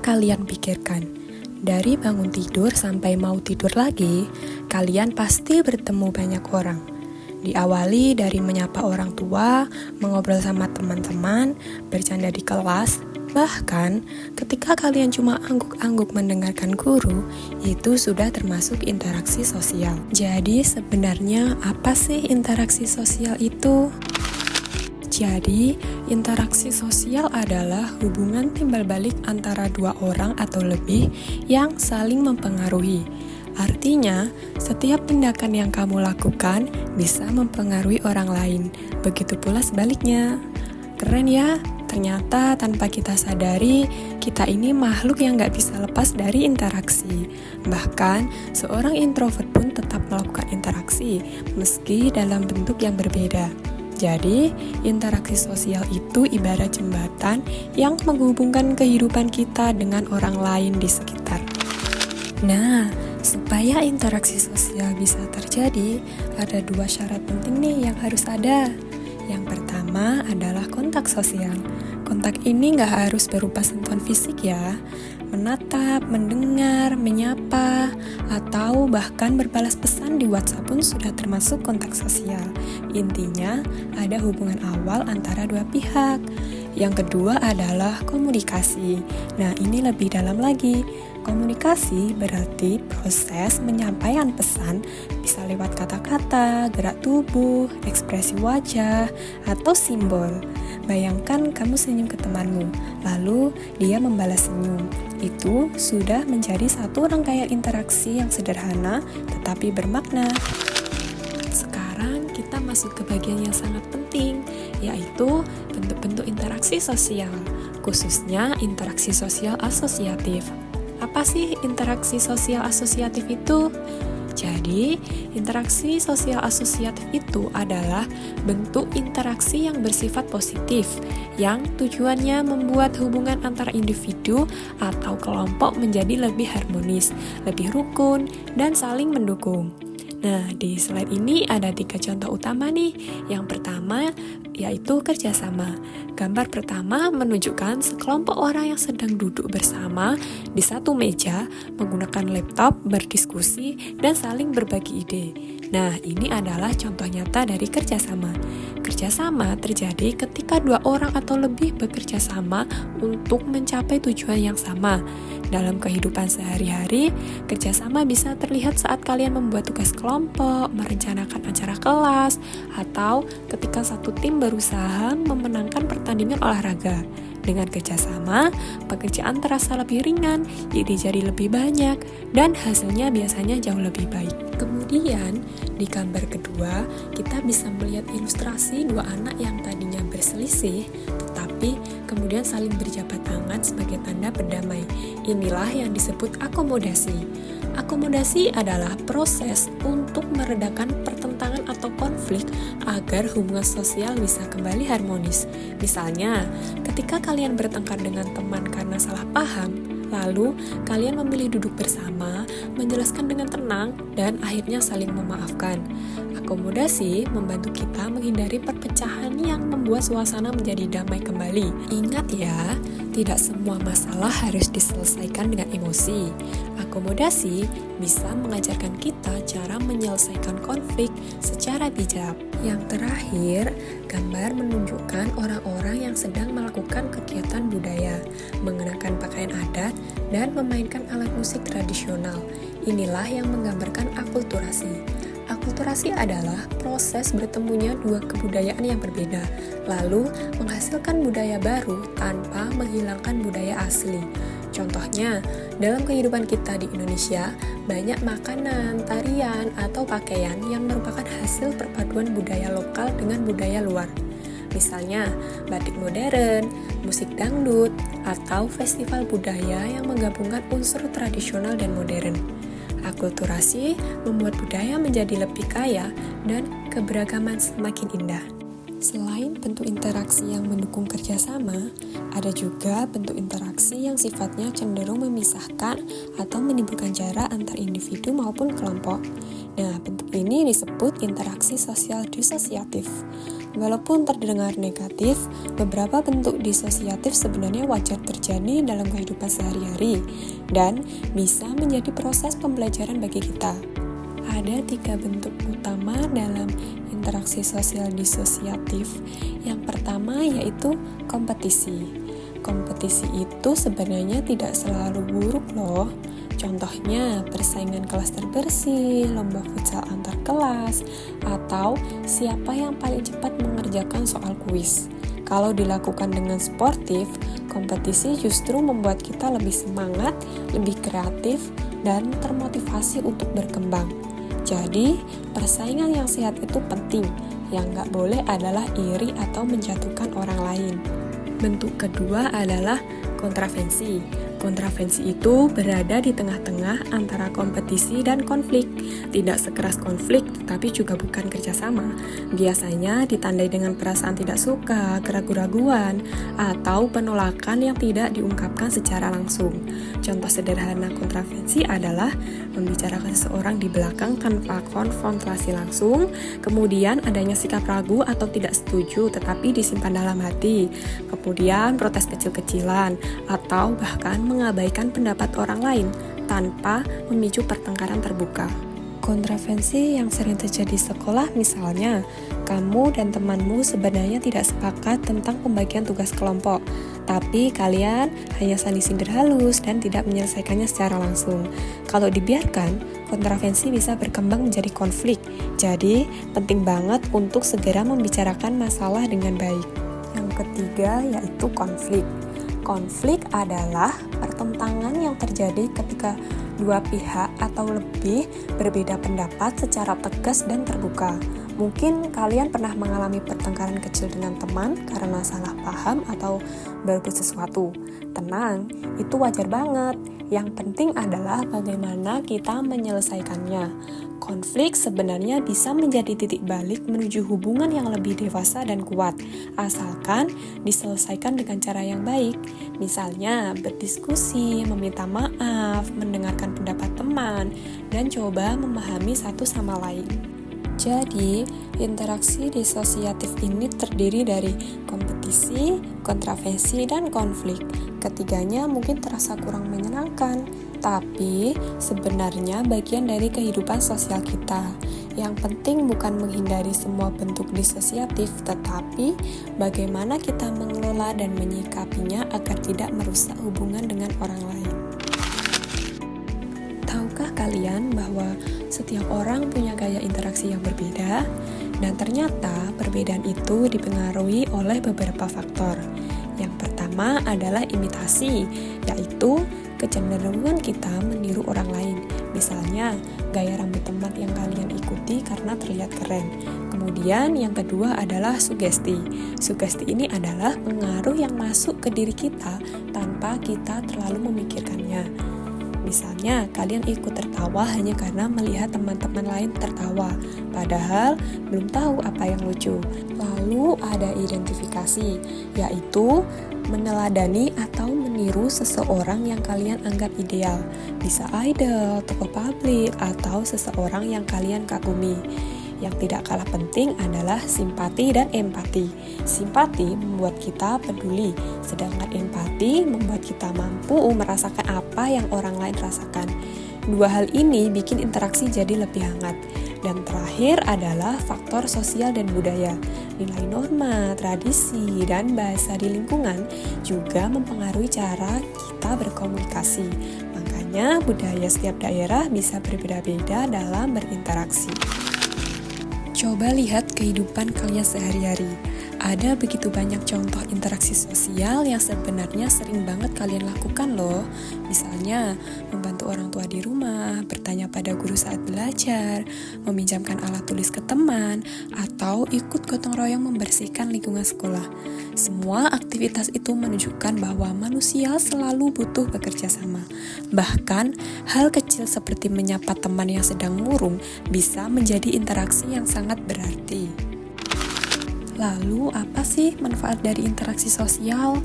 kalian pikirkan, dari bangun tidur sampai mau tidur lagi, kalian pasti bertemu banyak orang. Diawali dari menyapa orang tua, mengobrol sama teman-teman, bercanda di kelas, bahkan ketika kalian cuma angguk-angguk mendengarkan guru, itu sudah termasuk interaksi sosial. Jadi sebenarnya apa sih interaksi sosial itu? Jadi, interaksi sosial adalah hubungan timbal balik antara dua orang atau lebih yang saling mempengaruhi. Artinya, setiap tindakan yang kamu lakukan bisa mempengaruhi orang lain. Begitu pula sebaliknya. Keren ya? Ternyata tanpa kita sadari, kita ini makhluk yang gak bisa lepas dari interaksi. Bahkan, seorang introvert pun tetap melakukan interaksi, meski dalam bentuk yang berbeda. Jadi, interaksi sosial itu ibarat jembatan yang menghubungkan kehidupan kita dengan orang lain di sekitar. Nah, supaya interaksi sosial bisa terjadi, ada 2 syarat penting nih yang harus ada. Yang pertama adalah kontak sosial. Kontak ini nggak harus berupa sentuhan fisik ya. Menatap, mendengar, menyapa, atau bahkan berbalas pesan di WhatsApp pun sudah termasuk kontak sosial. Intinya, ada hubungan awal antara dua pihak. Yang kedua adalah komunikasi. Nah, ini lebih dalam lagi. Komunikasi berarti proses menyampaikan pesan, bisa lewat kata-kata, gerak tubuh, ekspresi wajah, atau simbol. Bayangkan kamu senyum ke temanmu, lalu dia membalas senyum. Itu sudah menjadi satu rangkaian interaksi yang sederhana tetapi bermakna. Sekarang kita masuk ke bagian yang sangat penting, yaitu bentuk-bentuk interaksi sosial, khususnya interaksi sosial asosiatif. Apa sih interaksi sosial asosiatif itu? Jadi, interaksi sosial asosiatif itu adalah bentuk interaksi yang bersifat positif, yang tujuannya membuat hubungan antara individu atau kelompok menjadi lebih harmonis, lebih rukun, dan saling mendukung. Nah, di slide ini ada 3 contoh utama nih. Yang pertama yaitu kerjasama. Gambar pertama menunjukkan sekelompok orang yang sedang duduk bersama di satu meja, menggunakan laptop, berdiskusi, dan saling berbagi ide. Nah, ini adalah contoh nyata dari kerjasama. Kerjasama terjadi ketika 2 orang atau lebih bekerja sama untuk mencapai tujuan yang sama. Dalam kehidupan sehari-hari, kerjasama bisa terlihat saat kalian membuat tugas kelompok, merencanakan acara kelas, atau ketika satu tim berusaha memenangkan pertandingan olahraga. Dengan kerjasama, pekerjaan terasa lebih ringan, ide jadi lebih banyak, dan hasilnya biasanya jauh lebih baik. Kemudian, di gambar kedua, kita bisa melihat ilustrasi 2 anak yang tadinya berselisih, tetapi kemudian saling berjabat tangan sebagai tanda berdamai. Inilah yang disebut akomodasi. Akomodasi adalah proses untuk meredakan pertentangan atau konflik agar hubungan sosial bisa kembali harmonis. Misalnya, ketika kalian bertengkar dengan teman karena salah paham, lalu kalian memilih duduk bersama, menjelaskan dengan tenang, dan akhirnya saling memaafkan. Akomodasi membantu kita menghindari perpecahan yang membuat suasana menjadi damai kembali. Ingat ya, tidak semua masalah harus diselesaikan dengan emosi. Akomodasi bisa mengajarkan kita cara menyelesaikan konflik secara bijak. Yang terakhir, gambar menunjukkan orang-orang yang sedang melakukan kegiatan budaya, mengenakan pakaian adat, dan memainkan alat musik tradisional. Inilah yang menggambarkan akulturasi. Akulturasi adalah proses bertemunya 2 kebudayaan yang berbeda, lalu menghasilkan budaya baru tanpa menghilangkan budaya asli. Contohnya, dalam kehidupan kita di Indonesia, banyak makanan, tarian, atau pakaian yang merupakan hasil perpaduan budaya lokal dengan budaya luar. Misalnya, batik modern, musik dangdut, atau festival budaya yang menggabungkan unsur tradisional dan modern. Akulturasi membuat budaya menjadi lebih kaya dan keberagaman semakin indah. Selain bentuk interaksi yang mendukung kerjasama, ada juga bentuk interaksi yang sifatnya cenderung memisahkan atau menimbulkan jarak antar individu maupun kelompok. Nah, bentuk ini disebut interaksi sosial disosiatif. Walaupun terdengar negatif, beberapa bentuk disosiatif sebenarnya wajar terjadi dalam kehidupan sehari-hari dan bisa menjadi proses pembelajaran bagi kita. Ada 3 bentuk utama dalam interaksi sosial disosiatif. Yang pertama yaitu kompetisi. Kompetisi itu sebenarnya tidak selalu buruk loh. Contohnya persaingan kelas terbersih, lomba futsal antar kelas, atau siapa yang paling cepat mengerjakan soal kuis. Kalau dilakukan dengan sportif, kompetisi justru membuat kita lebih semangat, lebih kreatif, dan termotivasi untuk berkembang. Jadi, persaingan yang sehat itu penting. Yang nggak boleh adalah iri atau menjatuhkan orang lain. Bentuk kedua adalah kontravensi. Kontravensi itu berada di tengah-tengah antara kompetisi dan konflik. Tidak sekeras konflik, tetapi juga bukan kerjasama. Biasanya ditandai dengan perasaan tidak suka, keraguan-raguan, atau penolakan yang tidak diungkapkan secara langsung. Contoh sederhana kontravensi adalah membicarakan seseorang di belakang tanpa konfrontasi langsung, kemudian adanya sikap ragu atau tidak setuju tetapi disimpan dalam hati, kemudian protes kecil-kecilan, atau bahkan mengabaikan pendapat orang lain tanpa memicu pertengkaran terbuka. Kontravensi yang sering terjadi di sekolah misalnya, kamu dan temanmu sebenarnya tidak sepakat tentang pembagian tugas kelompok, tapi kalian hanya saling sindir halus dan tidak menyelesaikannya secara langsung. Kalau dibiarkan, kontravensi bisa berkembang menjadi konflik. Jadi, penting banget untuk segera membicarakan masalah dengan baik. Yang ketiga yaitu konflik. Konflik adalah pertentangan yang terjadi ketika dua pihak atau lebih berbeda pendapat secara tegas dan terbuka. Mungkin kalian pernah mengalami pertengkaran kecil dengan teman karena salah paham atau berebut sesuatu. Tenang, itu wajar banget. Yang penting adalah bagaimana kita menyelesaikannya. Konflik sebenarnya bisa menjadi titik balik menuju hubungan yang lebih dewasa dan kuat, asalkan diselesaikan dengan cara yang baik. Misalnya, berdiskusi, meminta maaf, mendengarkan pendapat teman, dan coba memahami satu sama lain. Jadi, interaksi disosiatif ini terdiri dari kompetisi, kontravensi, dan konflik. Ketiganya mungkin terasa kurang menyenangkan, tapi sebenarnya bagian dari kehidupan sosial kita. Yang penting bukan menghindari semua bentuk disosiatif, tetapi bagaimana kita mengelola dan menyikapinya agar tidak merusak hubungan dengan orang lain. Tahukah kalian bahwa setiap orang punya gaya interaksi yang berbeda? Dan ternyata perbedaan itu dipengaruhi oleh beberapa faktor. Yang pertama adalah imitasi, yaitu kecenderungan kita meniru orang lain. Misalnya, gaya rambut teman yang kalian ikuti karena terlihat keren. Kemudian yang kedua adalah sugesti. Sugesti ini adalah pengaruh yang masuk ke diri kita tanpa kita terlalu memikirkannya. Misalnya, kalian ikut tertawa hanya karena melihat teman-teman lain tertawa, padahal belum tahu apa yang lucu. Lalu ada identifikasi, yaitu meneladani atau meniru seseorang yang kalian anggap ideal. Bisa idol, tokoh publik, atau seseorang yang kalian kagumi. Yang tidak kalah penting adalah simpati dan empati. Simpati membuat kita peduli, sedangkan empati membuat kita mampu merasakan apa yang orang lain rasakan. Dua hal ini bikin interaksi jadi lebih hangat. Dan terakhir adalah faktor sosial dan budaya. Nilai norma, tradisi, dan bahasa di lingkungan juga mempengaruhi cara kita berkomunikasi. Makanya budaya setiap daerah bisa berbeda-beda dalam berinteraksi. Coba lihat kehidupan kalian sehari-hari. Ada begitu banyak contoh interaksi sosial yang sebenarnya sering banget kalian lakukan loh. Misalnya, membantu orang tua di rumah, bertanya pada guru saat belajar, meminjamkan alat tulis ke teman, atau ikut gotong royong membersihkan lingkungan sekolah. Semua aktivitas itu menunjukkan bahwa manusia selalu butuh bekerja sama. Bahkan, hal kecil seperti menyapa teman yang sedang murung bisa menjadi interaksi yang sangat berarti. Lalu apa sih manfaat dari interaksi sosial?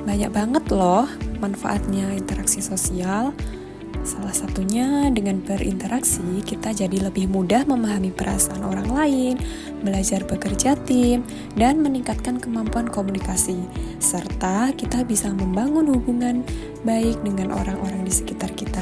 Banyak banget loh manfaatnya interaksi sosial. Salah satunya dengan berinteraksi kita jadi lebih mudah memahami perasaan orang lain, belajar bekerja tim, dan meningkatkan kemampuan komunikasi. Serta kita bisa membangun hubungan baik dengan orang-orang di sekitar kita.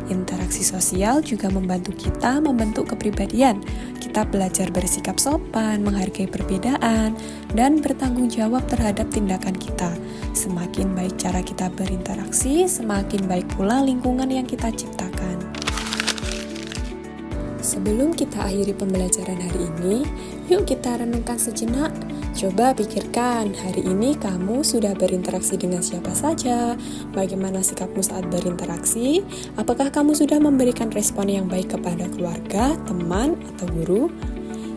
Interaksi sosial juga membantu kita membentuk kepribadian. Kita belajar bersikap sopan, menghargai perbedaan, dan bertanggung jawab terhadap tindakan kita. Semakin baik cara kita berinteraksi, semakin baik pula lingkungan yang kita ciptakan. Sebelum kita akhiri pembelajaran hari ini, yuk kita renungkan sejenak. Coba pikirkan, hari ini kamu sudah berinteraksi dengan siapa saja? Bagaimana sikapmu saat berinteraksi? Apakah kamu sudah memberikan respon yang baik kepada keluarga, teman, atau guru?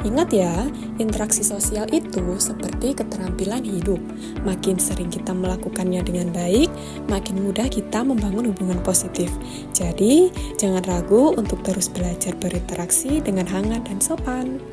Ingat ya, interaksi sosial itu seperti keterampilan hidup. Makin sering kita melakukannya dengan baik, makin mudah kita membangun hubungan positif. Jadi, jangan ragu untuk terus belajar berinteraksi dengan hangat dan sopan.